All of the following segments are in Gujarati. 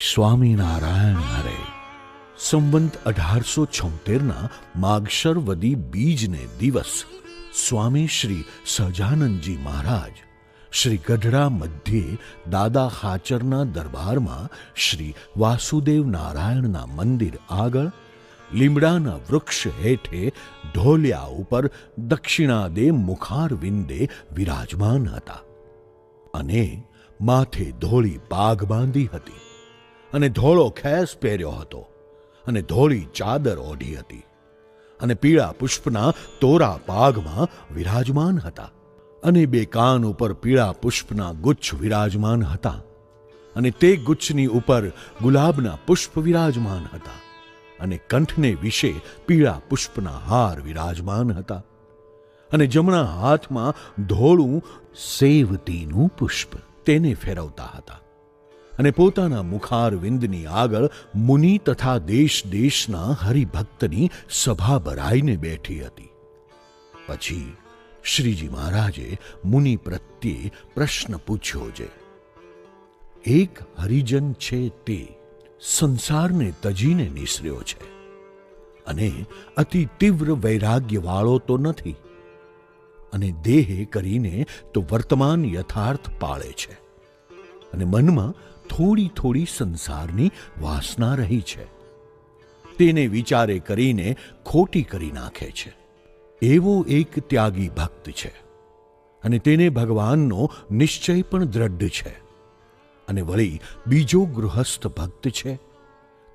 સ્વામિનારાયણ હરે. સંવંત 1876ના માગશર વદી બીજને દિવસ સ્વામી શ્રી સહજાનંદજી મહારાજ શ્રી ગઢડા મધ્યે દાદા ખાચરના દરબારમાં શ્રી વાસુદેવ નારાયણના મંદિર આગળ લીમડાના વૃક્ષ હેઠે ઢોલિયા ઉપર દક્ષિણાદે મુખારવિંદે વિરાજમાન હતા અને માથે ધોળી પાઘ બાંધી હતી અને ધોળો ખેસ પહેર્યો હતો અને ધોળી ચાદર ઓઢી હતી અને પીળા પુષ્પના તોરા પાઘમાં વિરાજમાન હતા અને બે કાન ઉપર પીળા પુષ્પના ગુચ્છ વિરાજમાન હતા અને તે ગુચ્છની ઉપર ગુલાબના પુષ્પ વિરાજમાન હતા અને કંઠને વિશે પીળા પુષ્પના હાર વિરાજમાન હતા અને જમણા હાથમાં ધોળું સેવતીનું પુષ્પ તેને ફેરવતા હતા અને પોતાના મુખારવિંદની આગળ મુનિ તથા દેશ દેશના હરિભક્તની સભા ભરાઈને બેઠી હતી. પછી શ્રીજી મહારાજે મુનિ પ્રત્યે પ્રશ્ન પૂછ્યો છે. એક હરિજન છે તે સંસારને તજીને નિસર્યો છે અને અતિ તીવ્ર વૈરાગ્યવાળો તો નથી અને દેહે કરીને તો વર્તમાન યથાર્થ પાળે છે અને મનમાં થોડી થોડી સંસારની વાસના રહી છે. તેને વિચારે કરીને ખોટી કરી નાખે છે. એવો એક ત્યાગી ભક્ત છે અને તેને ભગવાનનો નિશ્ચય પણ દ્રઢ છે. અને વળી બીજો ગૃહસ્થ ભક્ત છે,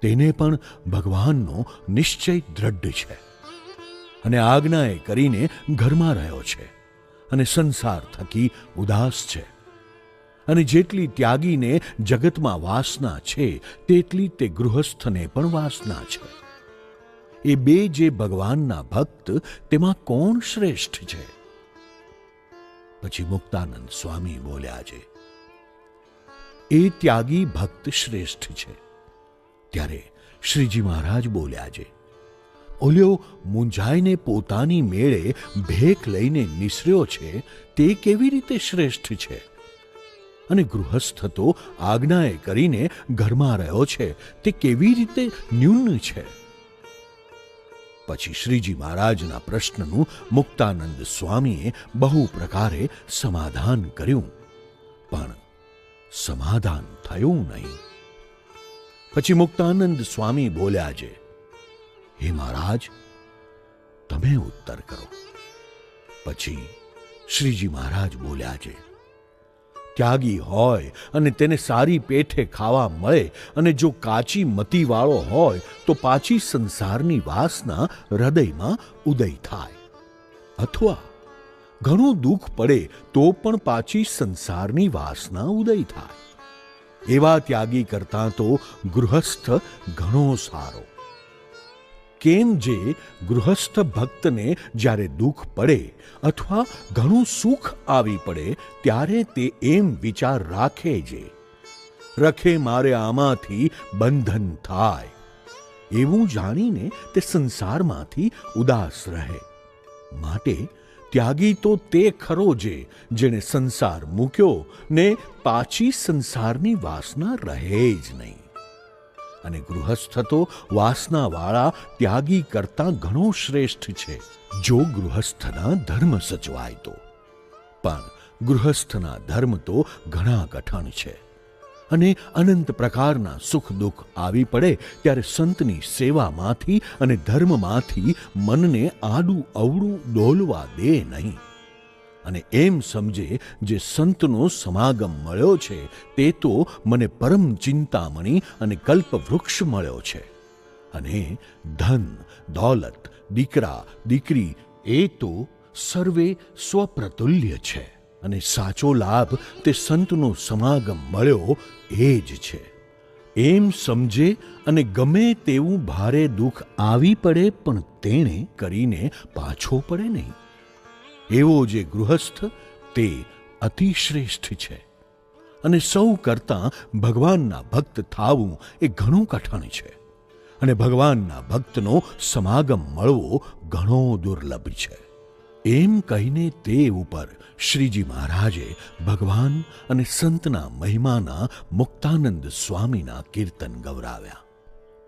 તેને પણ ભગવાનનો નિશ્ચય દ્રઢ છે અને આજ્ઞાએ કરીને ઘરમાં રહ્યો છે અને સંસાર થકી ઉદાસ છે. અને જેટલી ત્યાગીને જગતમાં વાસના છે તેટલી તે ગૃહસ્થને પણ વાસના છે. એ બે જે ભગવાનના ભક્ત, તેમાં કોણ શ્રેષ્ઠ છે? પછી મુક્તાનંદ સ્વામી બોલ્યા છે, એ ત્યાગી ભક્ત શ્રેષ્ઠ છે. ત્યારે શ્રીજી મહારાજ બોલ્યા છે, ઓલ્યો મૂંઝાઈને પોતાની મેળે ભેખ લઈને નિસર્યો છે તે કેવી રીતે શ્રેષ્ઠ છે? અને ગૃહસ્થ તો આજ્ઞાએ કરીને ઘરમાં રહ્યો છે તે કેવી રીતે ન્યૂન છે? પછી શ્રીજી મહારાજના પ્રશ્નનું મુક્તાનંદ સ્વામીએ બહુ પ્રકારે સમાધાન કર્યું, પણ સમાધાન થયું નહીં. પછી મુક્તાનંદ સ્વામી બોલ્યા છે, હે મહારાજ, તમે ઉત્તર કરો. પછી શ્રીજી મહારાજ બોલ્યા છે, ત્યાગી હોય અને તેને સારી પેઠે ખાવા મળે અને જો કાચી મતીવાળો હોય તો પાછી સંસારની વાસના હૃદયમાં ઉદય થાય, અથવા ઘણું દુઃખ પડે તો પણ પાછી સંસારની વાસના ઉદય થાય. એવા ત્યાગી કરતાં તો ગૃહસ્થ ઘણો સારો. કેમ જે ગૃહસ્થ ભક્તને જ્યારે દુઃખ પડે અથવા ઘણું સુખ આવી પડે ત્યારે તે એમ વિચાર રાખે છે, રખે મારે આમાંથી બંધન થાય, એવું જાણીને તે સંસારમાંથી ઉદાસ રહે. માટે ત્યાગી તો તે ખરો છે જેણે સંસાર મૂક્યો ને પાછી સંસારની વાસના રહે જ નહીં. અને ગૃહસ્થ તો વાસનાવાળા ત્યાગી કરતાં ઘણો શ્રેષ્ઠ છે, જો ગૃહસ્થના ધર્મ સચવાય તો. પણ ગૃહસ્થના ધર્મ તો ઘણા કઠણ છે અને અનંત પ્રકારના સુખ દુઃખ આવી પડે ત્યારે સંતની સેવામાંથી અને ધર્મમાંથી મનને આડું અવળું ડોલવા દે નહીં. અને એમ સમજે જે સંતનો સમાગમ મળ્યો છે તે તો મને પરમ ચિંતામણી અને કલ્પવૃક્ષ મળ્યો છે. અને ધન દોલત દીકરા દીકરી એ તો સર્વે સ્વપ્રતુલ્ય છે અને સાચો લાભ તે સંતનો સમાગમ મળ્યો એ જ છે. એમ સમજે અને ગમે તેવું ભારે દુઃખ આવી પડે પણ તેણે કરીને પાછો પડે નહીં. એવો જે ગૃહસ્થ તે અતિશ્રેષ્ઠ છે. અને સૌ કરતાં ભગવાનના ભક્ત થાવું એ ઘણું કઠણ છે અને ભગવાનના ભક્તનો સમાગમ મળવો ઘણો દુર્લભ છે. એમ કહીને તે ઉપર શ્રીજી મહારાજે ભગવાન અને સંતના મહિમાના મુક્તાનંદ સ્વામીના કીર્તન ગવરાવ્યા.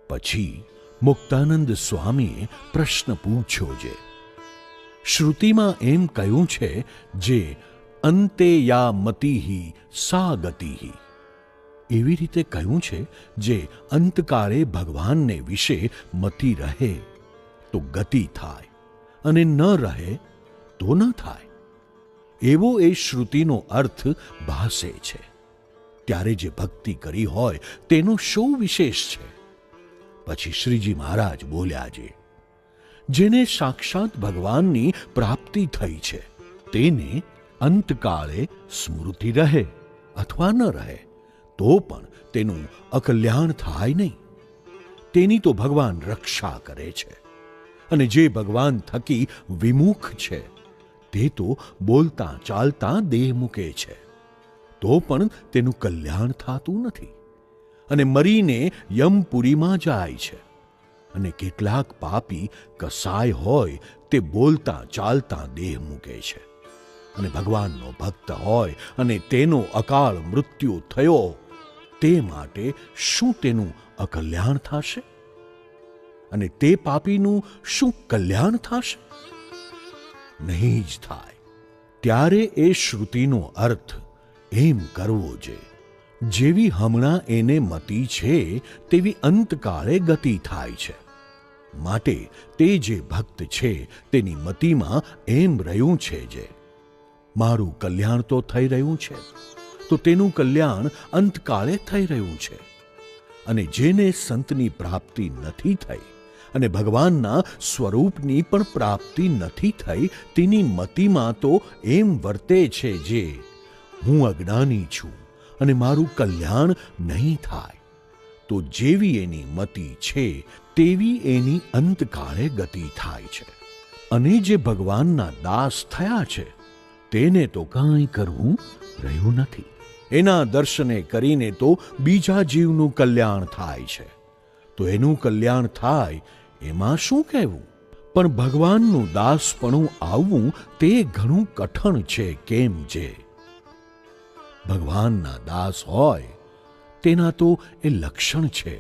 પછી મુક્તાનંદ સ્વામીએ પ્રશ્ન પૂછ્યો છે, શ્રુતિમાં એમ કહ્યું છે જે અંતે યા મતિહિ સા ગતિહિ. એવી રીતે કહ્યું છે જે અંતકાળે ભગવાનને વિશે મતિ રહે તો ગતિ થાય અને ન રહે તો ન થાય. એવો એ શ્રુતિનો અર્થ ભાસે છે. ત્યારે જે ભક્તિ કરી હોય તેનો શું વિશેષ છે? પછી શ્રીજી મહારાજ બોલ્યા છે, જેને સાક્ષાત ભગવાનની પ્રાપ્તિ થઈ છે તેને અંતકાળે સ્મૃતિ રહે અથવા ન રહે તો પણ તેનું અકલ્યાણ થાય નહીં. તેની તો ભગવાન રક્ષા કરે છે. અને જે ભગવાન થકી વિમુખ છે તે તો બોલતા ચાલતા દેહ મૂકે છે તો પણ તેનું કલ્યાણ થતું નથી અને મરીને યમપુરીમાં જાય છે. અને કેટલાક પાપી કસાય હોય તે બોલતા ચાલતા દેહ મૂકે છે. અને ભગવાનનો ભક્ત હોય અને તેનો અકાળ મૃત્યુ થયો તે માટે શું તેનું અકલ્યાણ થશે? અને તે પાપીનું શું કલ્યાણ થશે? નહીં જ થાય. ત્યારે એ શ્રુતિનો અર્થ એમ કરવો છે, જેવી હમણાં એને મતિ છે તેવી અંતકાળે ગતિ થાય છે. માટે તે જે ભક્ત છે તેની મતિમાં એમ રહ્યું છે જે મારું કલ્યાણ તો થઈ રહ્યું છે તો તેનું કલ્યાણ અંતકાળે થઈ રહ્યું છે. અને જેને સંતની પ્રાપ્તિ નથી થઈ અને ભગવાનના સ્વરૂપની પણ પ્રાપ્તિ નથી થઈ તેની મતિમાં તો એમ વર્તે છે જે હું અજ્ઞાની છું અને મારું કલ્યાણ નહીં થાય. તો જેવી એની મતિ છે તેવી એની અંતકાળે ગતિ થાય છે. અને જે ભગવાનના દાસ થયા છે તેને તો કાંઈ કરવું રહ્યું નથી. એના દર્શને કરીને તો બીજા જીવનું કલ્યાણ થાય છે. તો એનું કલ્યાણ થાય એમાં શું કહેવું? પણ ભગવાનનું દાસપણું આવવું તે ઘણું કઠણ છે. કેમ જે ભગવાનના દાસ હોય તેના તો એ લક્ષણ છે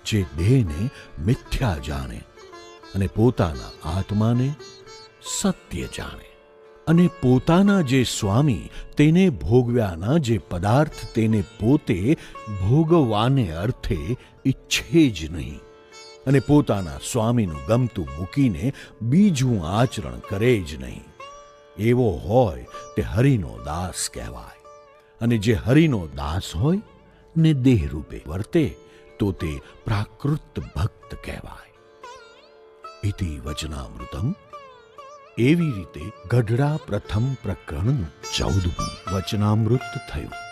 જે દેહને મિથ્યા જાણે અને પોતાના આત્માને સત્ય જાણે. અને પોતાના જે સ્વામી તેને ભોગવ્યાના જે પદાર્થ તેને પોતે ભોગવાને અર્થે ઈચ્છે જ નહીં. અને પોતાના સ્વામીનું ગમતું મૂકીને બીજું આચરણ કરે જ નહીં. એવો હોય તે હરિનો દાસ કહેવાય. અને જે હરિનો દાસ હોય ને દેહરૂપે વર્તે તો તે પ્રાકૃત ભક્ત કહેવાય. ઇતિ વચનામૃતમ. એવી રીતે ગઢડા પ્રથમ પ્રકરણનું 14મું વચનામૃત થયું.